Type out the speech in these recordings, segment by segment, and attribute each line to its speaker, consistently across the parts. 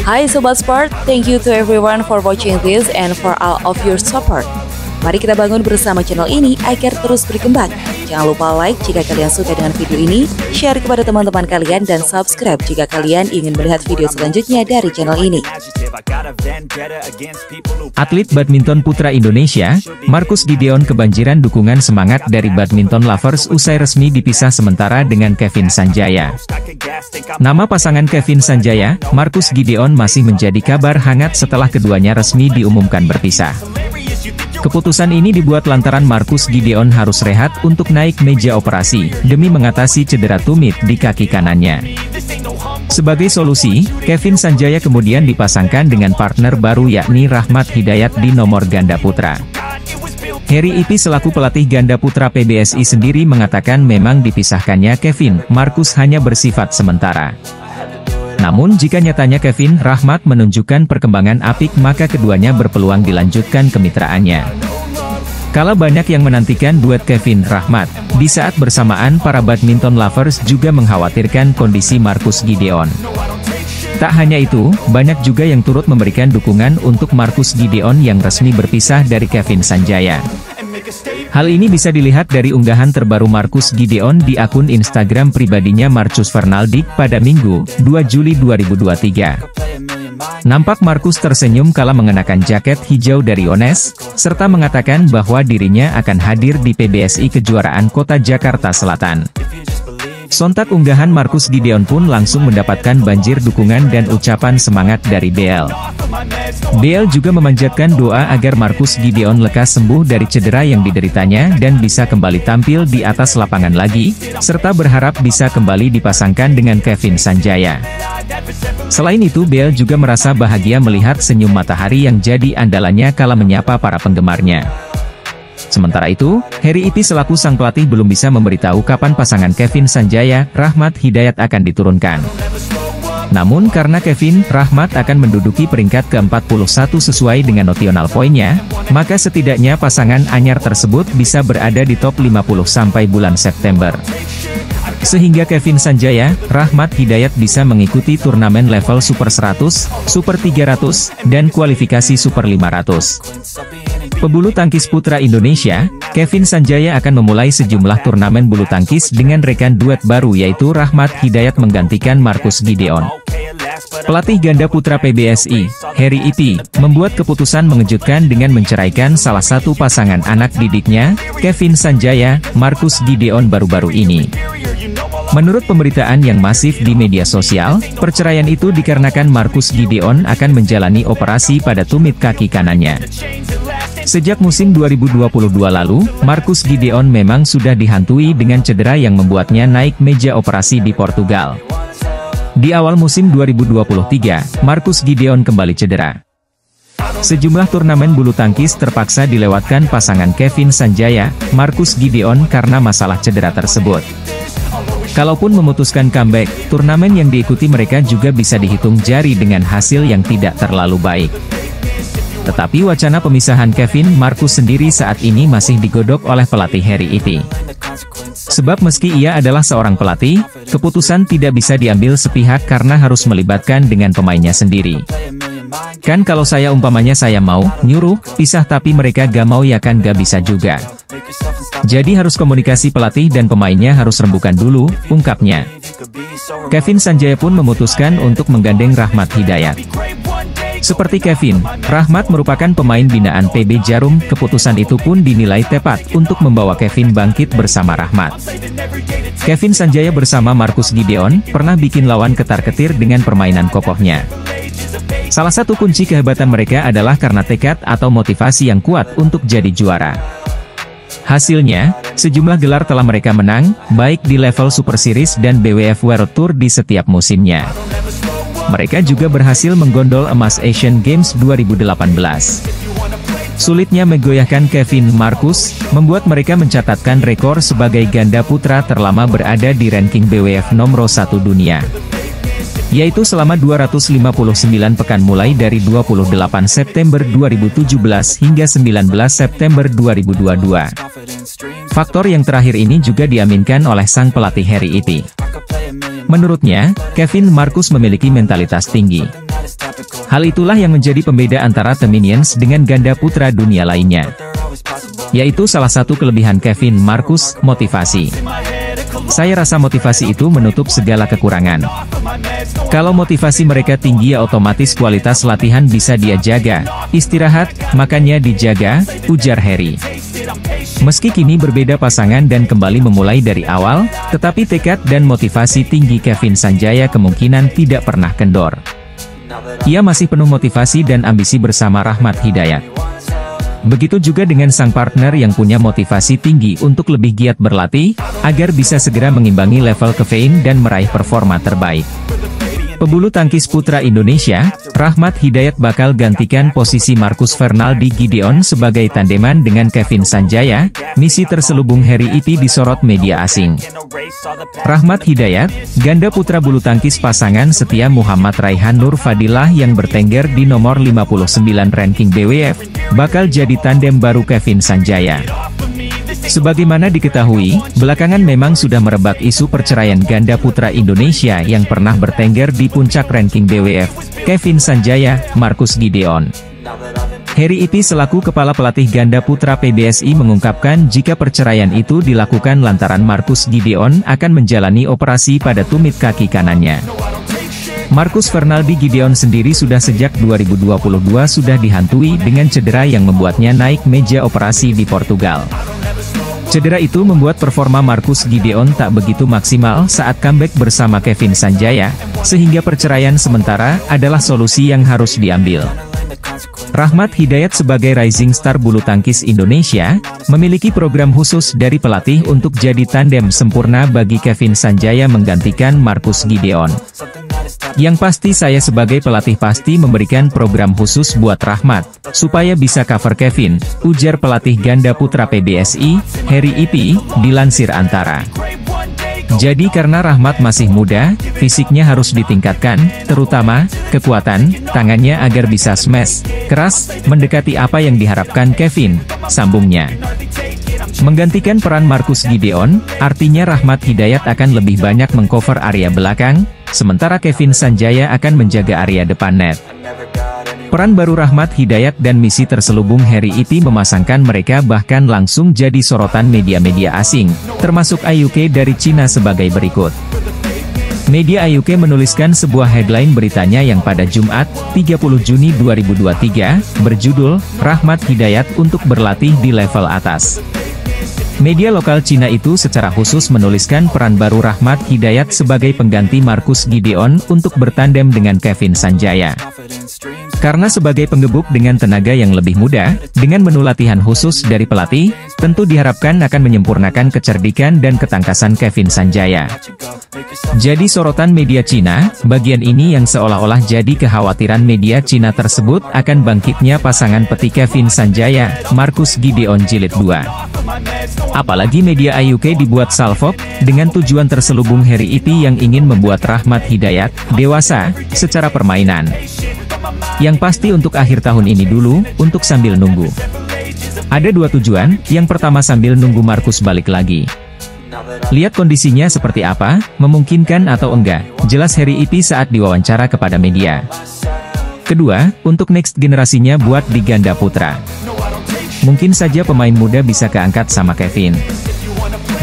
Speaker 1: Hai Sobat Sport, thank you to everyone for watching this and for all of your support. Mari kita bangun bersama channel ini agar terus berkembang. Jangan lupa like jika kalian suka dengan video ini, share kepada teman-teman kalian, dan subscribe jika kalian ingin melihat video selanjutnya dari channel ini.
Speaker 2: Atlet badminton putra Indonesia, Marcus Gideon kebanjiran dukungan semangat dari badminton lovers usai resmi dipisah sementara dengan Kevin Sanjaya. Nama pasangan Kevin Sanjaya, Marcus Gideon masih menjadi kabar hangat setelah keduanya resmi diumumkan berpisah. Keputusan ini dibuat lantaran Marcus Gideon harus rehat untuk naik meja operasi, demi mengatasi cedera tumit di kaki kanannya. Sebagai solusi, Kevin Sanjaya kemudian dipasangkan dengan partner baru yakni Rahmat Hidayat di nomor ganda putra. Harry Ipi selaku pelatih ganda putra PBSI sendiri mengatakan memang dipisahkannya Kevin, Marcus hanya bersifat sementara. Namun jika nyatanya Kevin Rahmat menunjukkan perkembangan apik maka keduanya berpeluang dilanjutkan kemitraannya. Kala banyak yang menantikan duet Kevin Rahmat, di saat bersamaan para badminton lovers juga mengkhawatirkan kondisi Marcus Gideon. Tak hanya itu, banyak juga yang turut memberikan dukungan untuk Marcus Gideon yang resmi berpisah dari Kevin Sanjaya. Hal ini bisa dilihat dari unggahan terbaru Marcus Gideon di akun Instagram pribadinya Marcus Fernaldik pada Minggu, 2 Juli 2023. Nampak Marcus tersenyum kala mengenakan jaket hijau dari Ones, serta mengatakan bahwa dirinya akan hadir di PBSI Kejuaraan Kota Jakarta Selatan. Sontak unggahan Marcus Gideon pun langsung mendapatkan banjir dukungan dan ucapan semangat dari BL. BL juga memanjatkan doa agar Marcus Gideon lekas sembuh dari cedera yang dideritanya dan bisa kembali tampil di atas lapangan lagi, serta berharap bisa kembali dipasangkan dengan Kevin Sanjaya. Selain itu BL juga merasa bahagia melihat senyum matahari yang jadi andalannya kala menyapa para penggemarnya. Sementara itu, Harry Ipi selaku sang pelatih belum bisa memberitahu kapan pasangan Kevin Sanjaya, Rahmat Hidayat akan diturunkan. Namun karena Kevin Rahmat akan menduduki peringkat ke-41 sesuai dengan notional poinnya, maka setidaknya pasangan anyar tersebut bisa berada di top 50 sampai bulan September. Sehingga Kevin Sanjaya, Rahmat Hidayat bisa mengikuti turnamen level Super 100, Super 300, dan kualifikasi Super 500. Pebulu tangkis putra Indonesia, Kevin Sanjaya akan memulai sejumlah turnamen bulu tangkis dengan rekan duet baru yaitu Rahmat Hidayat menggantikan Marcus Gideon. Pelatih ganda putra PBSI, Harry Ipi, membuat keputusan mengejutkan dengan menceraikan salah satu pasangan anak didiknya, Kevin Sanjaya, Marcus Gideon baru-baru ini. Menurut pemberitaan yang masif di media sosial, perceraian itu dikarenakan Marcus Gideon akan menjalani operasi pada tumit kaki kanannya. Sejak musim 2022 lalu, Marcus Gideon memang sudah dihantui dengan cedera yang membuatnya naik meja operasi di Portugal. Di awal musim 2023, Marcus Gideon kembali cedera. Sejumlah turnamen bulu tangkis terpaksa dilewatkan pasangan Kevin Sanjaya, Marcus Gideon karena masalah cedera tersebut. Kalaupun memutuskan comeback, turnamen yang diikuti mereka juga bisa dihitung jari dengan hasil yang tidak terlalu baik. Tetapi wacana pemisahan Kevin Marcus sendiri saat ini masih digodok oleh pelatih Harry Ipi. Sebab meski ia adalah seorang pelatih, keputusan tidak bisa diambil sepihak karena harus melibatkan dengan pemainnya sendiri. Kan kalau saya umpamanya saya mau nyuruh pisah tapi mereka gak mau ya kan gak bisa juga. Jadi harus komunikasi pelatih dan pemainnya harus rembukan dulu, ungkapnya. Kevin Sanjaya pun memutuskan untuk menggandeng Rahmat Hidayat. Seperti Kevin, Rahmat merupakan pemain binaan PB Jarum, keputusan itu pun dinilai tepat untuk membawa Kevin bangkit bersama Rahmat. Kevin Sanjaya bersama Marcus Gideon pernah bikin lawan ketar-ketir dengan permainan kokohnya. Salah satu kunci kehebatan mereka adalah karena tekad atau motivasi yang kuat untuk jadi juara. Hasilnya, sejumlah gelar telah mereka menang, baik di level Super Series dan BWF World Tour di setiap musimnya. Mereka juga berhasil menggondol emas Asian Games 2018. Sulitnya menggoyahkan Kevin Marcus, membuat mereka mencatatkan rekor sebagai ganda putra terlama berada di ranking BWF nomor 1 dunia. Yaitu selama 259 pekan mulai dari 28 September 2017 hingga 19 September 2022. Faktor yang terakhir ini juga diaminkan oleh sang pelatih Harry Ipi. Menurutnya, Kevin Marcus memiliki mentalitas tinggi. Hal itulah yang menjadi pembeda antara The Minions dengan ganda putra dunia lainnya. Yaitu salah satu kelebihan Kevin Marcus, motivasi. Saya rasa motivasi itu menutup segala kekurangan. Kalau motivasi mereka tinggi ya otomatis kualitas latihan bisa dia jaga. Istirahat, makannya dijaga, ujar Harry. Meski kini berbeda pasangan dan kembali memulai dari awal, tetapi tekad dan motivasi tinggi Kevin Sanjaya kemungkinan tidak pernah kendor. Ia masih penuh motivasi dan ambisi bersama Rahmat Hidayat. Begitu juga dengan sang partner yang punya motivasi tinggi untuk lebih giat berlatih, agar bisa segera mengimbangi level kafein dan meraih performa terbaik. Pebulu tangkis putra Indonesia, Rahmat Hidayat bakal gantikan posisi Marcus Fernaldi Gideon sebagai tandeman dengan Kevin Sanjaya. Misi terselubung Harry Ipi disorot media asing. Rahmat Hidayat, ganda putra bulu tangkis pasangan setia Muhammad Raihan Nur Fadilah yang bertengger di nomor 59 ranking BWF, bakal jadi tandem baru Kevin Sanjaya. Sebagaimana diketahui, belakangan memang sudah merebak isu perceraian ganda putra Indonesia yang pernah bertengger di puncak ranking BWF, Kevin Sanjaya, Marcus Gideon. Harry Ipi selaku kepala pelatih ganda putra PBSI mengungkapkan jika perceraian itu dilakukan lantaran Marcus Gideon akan menjalani operasi pada tumit kaki kanannya. Marcus Fernaldi Gideon sendiri sudah sejak 2022 sudah dihantui dengan cedera yang membuatnya naik meja operasi di Portugal. Cedera itu membuat performa Marcus Gideon tak begitu maksimal saat comeback bersama Kevin Sanjaya, sehingga perceraian sementara adalah solusi yang harus diambil. Rahmat Hidayat sebagai rising star bulu tangkis Indonesia, memiliki program khusus dari pelatih untuk jadi tandem sempurna bagi Kevin Sanjaya menggantikan Marcus Gideon. Yang pasti saya sebagai pelatih pasti memberikan program khusus buat Rahmat, supaya bisa cover Kevin, ujar pelatih ganda putra PBSI, Harry Ipi, dilansir Antara. Jadi karena Rahmat masih muda, fisiknya harus ditingkatkan, terutama, kekuatan, tangannya agar bisa smash, keras, mendekati apa yang diharapkan Kevin, sambungnya. Menggantikan peran Marcus Gideon, artinya Rahmat Hidayat akan lebih banyak mengcover area belakang, sementara Kevin Sanjaya akan menjaga area depan net. Peran baru Rahmat Hidayat dan misi terselubung Harry Ipi memasangkan mereka bahkan langsung jadi sorotan media-media asing, termasuk IUK dari Cina sebagai berikut. Media IUK menuliskan sebuah headline beritanya yang pada Jumat, 30 Juni 2023, berjudul, Rahmat Hidayat untuk berlatih di level atas. Media lokal Cina itu secara khusus menuliskan peran baru Rahmat Hidayat sebagai pengganti Marcus Gideon untuk bertandem dengan Kevin Sanjaya. Karena sebagai penggebuk dengan tenaga yang lebih muda, dengan menu latihan khusus dari pelatih, tentu diharapkan akan menyempurnakan kecerdikan dan ketangkasan Kevin Sanjaya. Jadi sorotan media Cina, bagian ini yang seolah-olah jadi kekhawatiran media Cina tersebut akan bangkitnya pasangan peti Kevin Sanjaya, Marcus Gideon Jilid 2. Apalagi media IUK dibuat salvok, dengan tujuan terselubung Harry Ipi yang ingin membuat Rahmat Hidayat dewasa secara permainan. Yang pasti untuk akhir tahun ini dulu, untuk sambil nunggu. Ada dua tujuan, yang pertama sambil nunggu Marcus balik lagi. Lihat kondisinya seperti apa, memungkinkan atau enggak, jelas Harry Ipi saat diwawancara kepada media. Kedua, untuk next generasinya buat di ganda putra. Mungkin saja pemain muda bisa keangkat sama Kevin.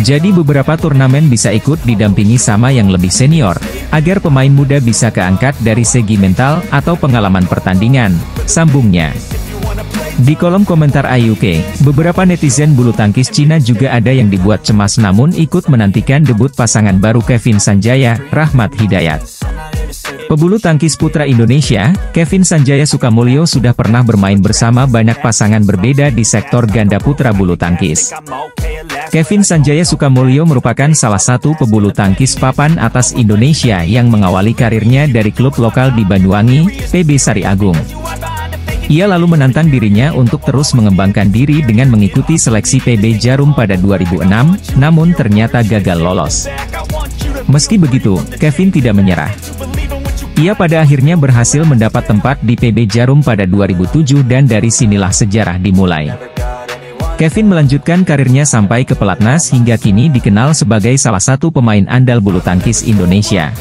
Speaker 2: Jadi beberapa turnamen bisa ikut didampingi sama yang lebih senior, agar pemain muda bisa keangkat dari segi mental atau pengalaman pertandingan, sambungnya. Di kolom komentar IUK, beberapa netizen bulu tangkis Cina juga ada yang dibuat cemas namun ikut menantikan debut pasangan baru Kevin Sanjaya, Rahmat Hidayat. Pebulu tangkis putra Indonesia, Kevin Sanjaya Sukamulyo sudah pernah bermain bersama banyak pasangan berbeda di sektor ganda putra bulu tangkis. Kevin Sanjaya Sukamulyo merupakan salah satu pebulu tangkis papan atas Indonesia yang mengawali karirnya dari klub lokal di Banyuwangi, PB Sari Agung. Ia lalu menantang dirinya untuk terus mengembangkan diri dengan mengikuti seleksi PB Jarum pada 2006, namun ternyata gagal lolos. Meski begitu, Kevin tidak menyerah. Ia pada akhirnya berhasil mendapat tempat di PB Jarum pada 2007 dan dari sinilah sejarah dimulai. Kevin melanjutkan karirnya sampai ke pelatnas hingga kini dikenal sebagai salah satu pemain andal bulu tangkis Indonesia.